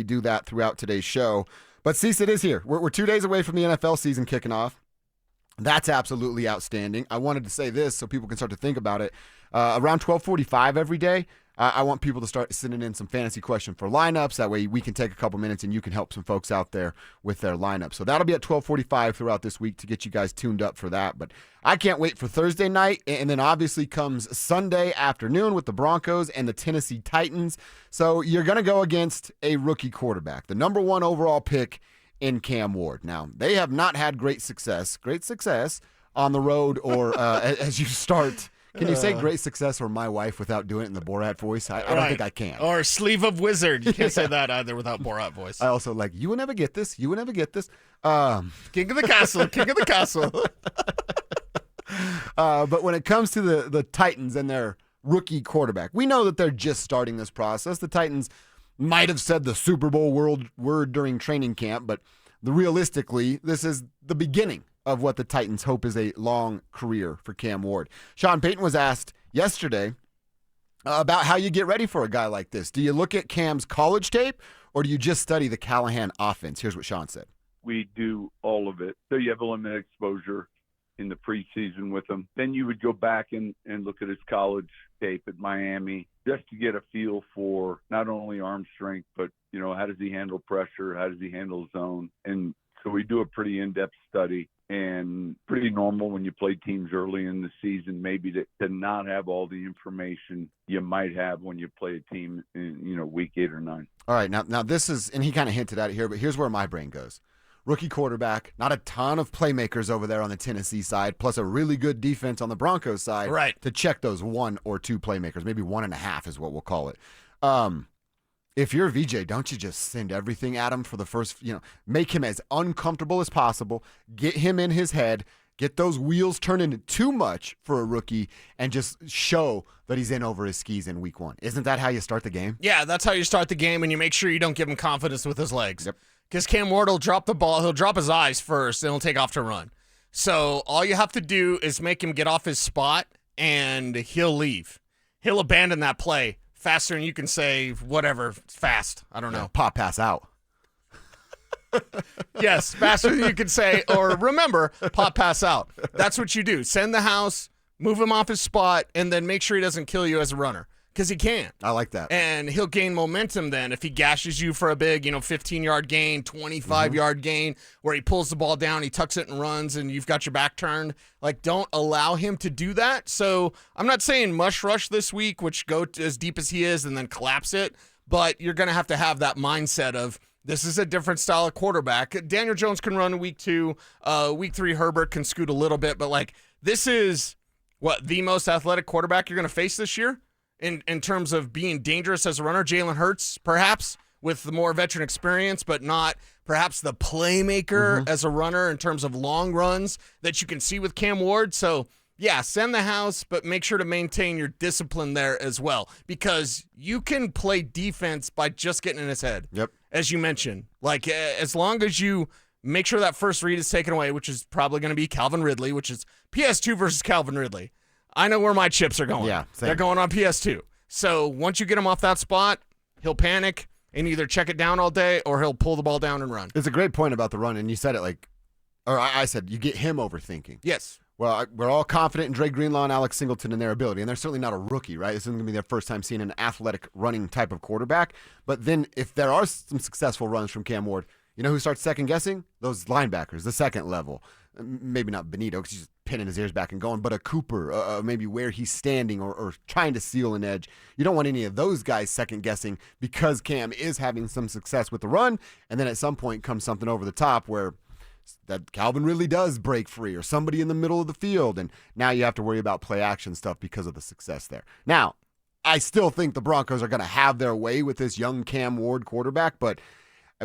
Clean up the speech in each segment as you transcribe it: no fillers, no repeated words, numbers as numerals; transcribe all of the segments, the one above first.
do that throughout today's show. But Cecil is here. We're 2 days away from the NFL season kicking off. That's absolutely outstanding. I wanted to say this so people can start to think about it. Around 12:45 every day, I want people to start sending in some fantasy questions for lineups. That way we can take a couple minutes and you can help some folks out there with their lineup. So that'll be at 12:45 throughout this week to get you guys tuned up for that. But I can't wait for Thursday night. And then obviously comes Sunday afternoon with the Broncos and the Tennessee Titans. So you're going to go against a rookie quarterback, the number 1 overall pick in Cam Ward. Now, they have not had great success on the road or as you start. Can you say great success or my wife without doing it in the Borat voice? I don't think I can. Or sleeve of wizard. You can't say that either without Borat voice. I also you will never get this. You will never get this. King of the castle. King of the castle. But when it comes to the Titans and their rookie quarterback, we know that they're just starting this process. The Titans might have said the Super Bowl word during training camp, but realistically, this is the beginning of what the Titans hope is a long career for Cam Ward. Sean Payton was asked yesterday about how you get ready for a guy like this. Do you look at Cam's college tape or do you just study the Callahan offense? Here's what Sean said. We do all of it. So you have a limited exposure in the preseason with him. Then you would go back and look at his college tape at Miami just to get a feel for not only arm strength, but, how does he handle pressure? How does he handle zone? And so we do a pretty in-depth study. And pretty normal when you play teams early in the season, maybe to not have all the information you might have when you play a team in, week 8 or 9. All right, now this is, and he kind of hinted at it here, but here's where my brain goes. Rookie quarterback, not a ton of playmakers over there on the Tennessee side, plus a really good defense on the Broncos side right, to check those 1 or 2 playmakers, maybe 1.5 is what we'll call it. If you're a VJ, don't you just send everything at him for the first, make him as uncomfortable as possible, get him in his head, get those wheels turning too much for a rookie, and just show that he's in over his skis in week 1. Isn't that how you start the game? Yeah, that's how you start the game, and you make sure you don't give him confidence with his legs. Yep. Because Cam Ward will drop the ball, he'll drop his eyes first, and he'll take off to run. So all you have to do is make him get off his spot, and he'll leave. He'll abandon that play faster than you can say whatever fast. I don't know. Pop pass out. Yes, faster than you can say, or remember, pop pass out. That's what you do. Send the house, move him off his spot, and then make sure he doesn't kill you as a runner. Because he can. I like that. And he'll gain momentum then if he gashes you for a big, 15-yard gain, 25-yard gain, where he pulls the ball down, he tucks it and runs, and you've got your back turned. Don't allow him to do that. So I'm not saying mush rush this week, which go as deep as he is and then collapse it, but you're going to have that mindset of this is a different style of quarterback. Daniel Jones can run in week 2. Week 3, Herbert can scoot a little bit, but this is the most athletic quarterback you're going to face this year? In terms of being dangerous as a runner, Jalen Hurts, perhaps, with the more veteran experience, but not perhaps the playmaker as a runner in terms of long runs that you can see with Cam Ward. So, yeah, send the house, but make sure to maintain your discipline there as well, because you can play defense by just getting in his head. Yep. As you mentioned. As long as you make sure that first read is taken away, which is probably going to be Calvin Ridley, which is PS2 versus Calvin Ridley. I know where my chips are going. Yeah, same. They're going on PS2. So once you get him off that spot, he'll panic and either check it down all day or he'll pull the ball down and run. It's a great point about the run, and you said it I said you get him overthinking. Yes. Well, we're all confident in Dre Greenlaw and Alex Singleton and their ability, and they're certainly not a rookie, right? This isn't going to be their first time seeing an athletic running type of quarterback. But then if there are some successful runs from Cam Ward, you know who starts second-guessing? Those linebackers, the second level. Maybe not Benito because he's just pinning his ears back and going, but a Cooper, maybe where he's standing or trying to seal an edge. You don't want any of those guys second-guessing because Cam is having some success with the run, and then at some point comes something over the top where that Calvin Ridley does break free or somebody in the middle of the field, and now you have to worry about play-action stuff because of the success there. Now, I still think the Broncos are going to have their way with this young Cam Ward quarterback, but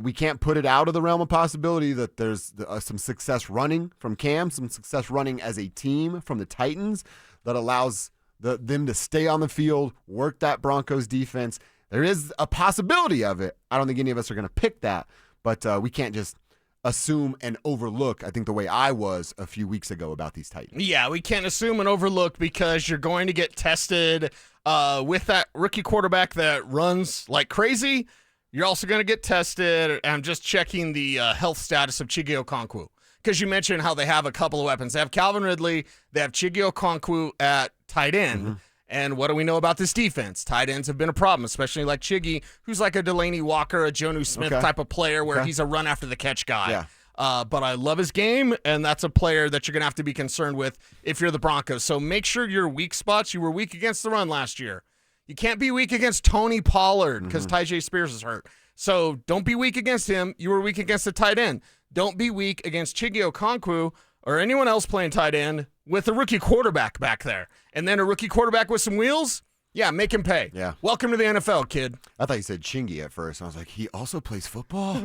we can't put it out of the realm of possibility that there's some success running from Cam, some success running as a team from the Titans that allows them to stay on the field, work that Broncos defense. There is a possibility of it. I don't think any of us are going to pick that, but we can't just assume and overlook, I think, the way I was a few weeks ago about these Titans. Yeah, we can't assume and overlook because you're going to get tested with that rookie quarterback that runs like crazy. You're also going to get tested. I'm just checking the health status of Chiggy Okonkwo, because you mentioned how they have a couple of weapons. They have Calvin Ridley. They have Chiggy Okonkwo at tight end. Mm-hmm. And what do we know about this defense? Tight ends have been a problem, especially like Chiggy, who's like a Delaney Walker, a Jonnu Smith type of player where he's a run after the catch guy. Yeah. But I love his game, and that's a player that you're going to have to be concerned with if you're the Broncos. So make sure your weak spots. You were weak against the run last year. You can't be weak against Tony Pollard because Tyjae Spears is hurt. So don't be weak against him. You were weak against the tight end. Don't be weak against Chiggy Okonkwo or anyone else playing tight end with a rookie quarterback back there. And then a rookie quarterback with some wheels, yeah, make him pay. Yeah. Welcome to the NFL, kid. I thought you said Chingy at first. I was like, he also plays football?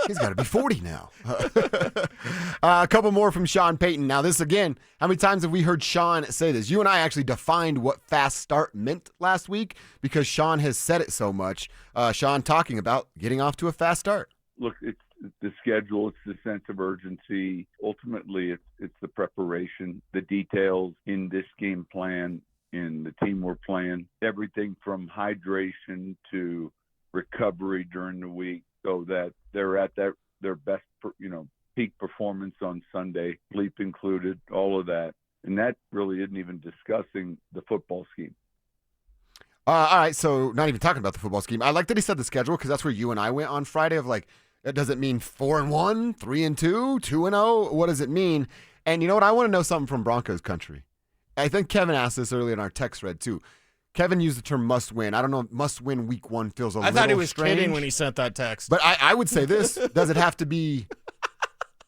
He's got to be 40 now. A couple more from Sean Payton. Now, this again, how many times have we heard Sean say this? You and I actually defined what fast start meant last week because Sean has said it so much. Sean talking about getting off to a fast start. Look, it's the schedule, it's the sense of urgency. Ultimately, it's the preparation, the details in this game plan, in the team we're playing, everything from hydration to recovery during the week so that they're at their best, peak performance on Sunday, sleep included, all of that. And that really isn't even discussing the football scheme. All right, so not even talking about the football scheme. I like that he said the schedule because that's where you and I went on Friday of like, does it mean 4-1, 3-2, 2-0? What does it mean? And you know what? I want to know something from Broncos country. I think Kevin asked this earlier in our text thread too. Kevin used the term must win. I don't know. Must win week one feels a little strange. I thought he was kidding when he sent that text. But I would say this. Does it have to be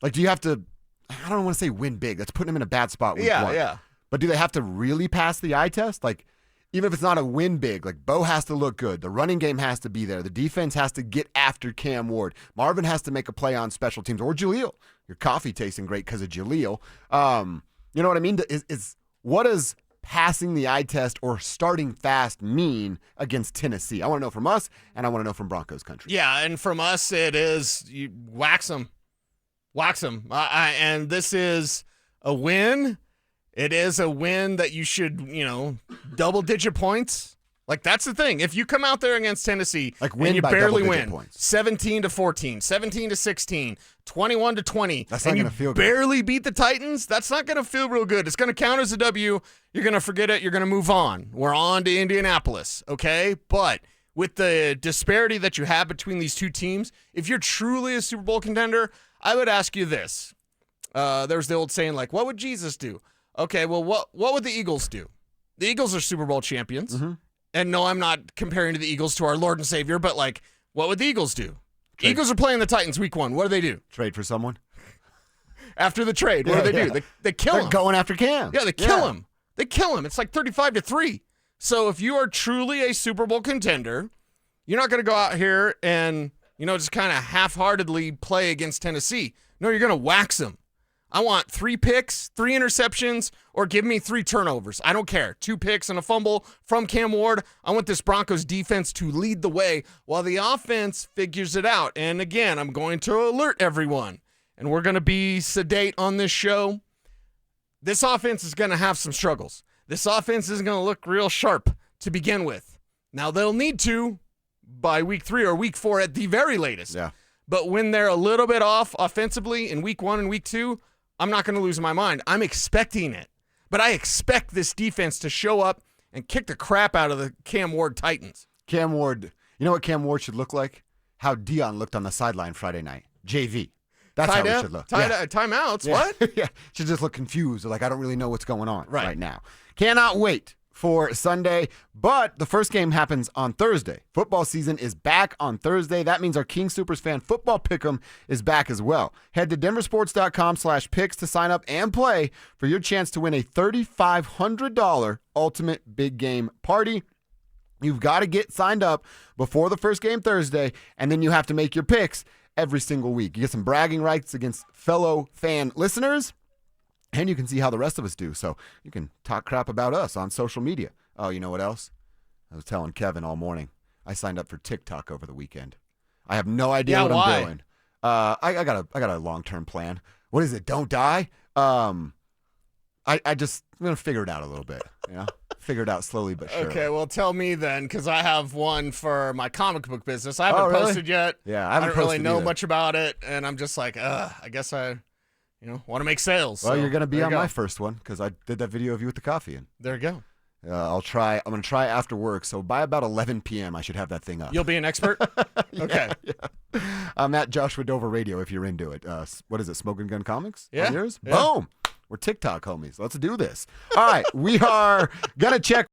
like, do you have to, I don't want to say win big. That's putting him in a bad spot week one. Yeah. But do they have to really pass the eye test? Like, even if it's not a win big, like Bo has to look good. The running game has to be there. The defense has to get after Cam Ward. Marvin has to make a play on special teams. Or Jaleel. Your coffee tasting great because of Jaleel. You know what I mean? What does passing the eye test or starting fast mean against Tennessee? I want to know from us, and I want to know from Broncos country. Yeah, and from us, it is you wax them. Wax them. And this is a win. It is a win that you should, double-digit points. Like, that's the thing. If you come out there against Tennessee and you barely win, 17-14, 17-16, 21-20, that's not going to feel good. Barely beat the Titans, that's not going to feel real good. It's going to count as a W. You're going to forget it. You're going to move on. We're on to Indianapolis, okay? But with the disparity that you have between these two teams, if you're truly a Super Bowl contender, I would ask you this. There's the old saying, like, what would Jesus do? Okay, well, what would the Eagles do? The Eagles are Super Bowl champions. Mm-hmm. And no, I'm not comparing to the Eagles to our Lord and Savior, but, like, what would the Eagles do? Trade. Eagles are playing the Titans week one. What do they do? Trade for someone. After the trade, what do they do? They kill him. They're going after Cam. Yeah, they kill him. They kill him. It's like 35-3. So if you are truly a Super Bowl contender, you're not going to go out here and, just kind of half-heartedly play against Tennessee. No, you're going to wax them. I want 3 picks, 3 interceptions, or give me 3 turnovers. I don't care. 2 picks and a fumble from Cam Ward. I want this Broncos defense to lead the way while the offense figures it out. And again, I'm going to alert everyone, and we're going to be sedate on this show. This offense is going to have some struggles. This offense isn't going to look real sharp to begin with. Now, they'll need to by week 3 or week 4 at the very latest. Yeah. But when they're a little bit off offensively in week 1 and week 2, I'm not going to lose my mind. I'm expecting it. But I expect this defense to show up and kick the crap out of the Cam Ward Titans. Cam Ward, you know what Cam Ward should look like? How Dion looked on the sideline Friday night. JV. That's how it should look. Timeouts, yeah. What? Yeah. Should just look confused. Like, I don't really know what's going on right now. Cannot wait for Sunday, but the first game happens on Thursday. Football season is back on Thursday. That means our King Supers fan football pick'em is back as well. Head to denversports.com/picks to sign up and play for your chance to win a $3,500 ultimate big game party. You've got to get signed up before the first game Thursday, and then you have to make your picks every single week. You get some bragging rights against fellow fan listeners, and you can see how the rest of us do. So you can talk crap about us on social media. Oh, you know what else? I was telling Kevin all morning. I signed up for TikTok over the weekend. I have no idea what I'm doing. I got a long-term plan. What is it? Don't die? I I'm going to figure it out a little bit. Figure it out slowly but surely. Okay, well, tell me then, because I have one for my comic book business. I haven't really? posted yet. Yeah, I don't really posted know either. much about it, and I'm just like, I guess I, want to make sales. Well, so you're going to be there on you go. my first one because I did that video of you with the coffee in. There you go. I'm going to try after work. So by about 11 p.m., I should have that thing up. You'll be an expert? Okay. Yeah. I'm at Joshua Dover Radio if you're into it. What is it, Smoking Gun Comics? Yeah. On yours? Yeah. Boom. We're TikTok homies. Let's do this. All right. We are going to check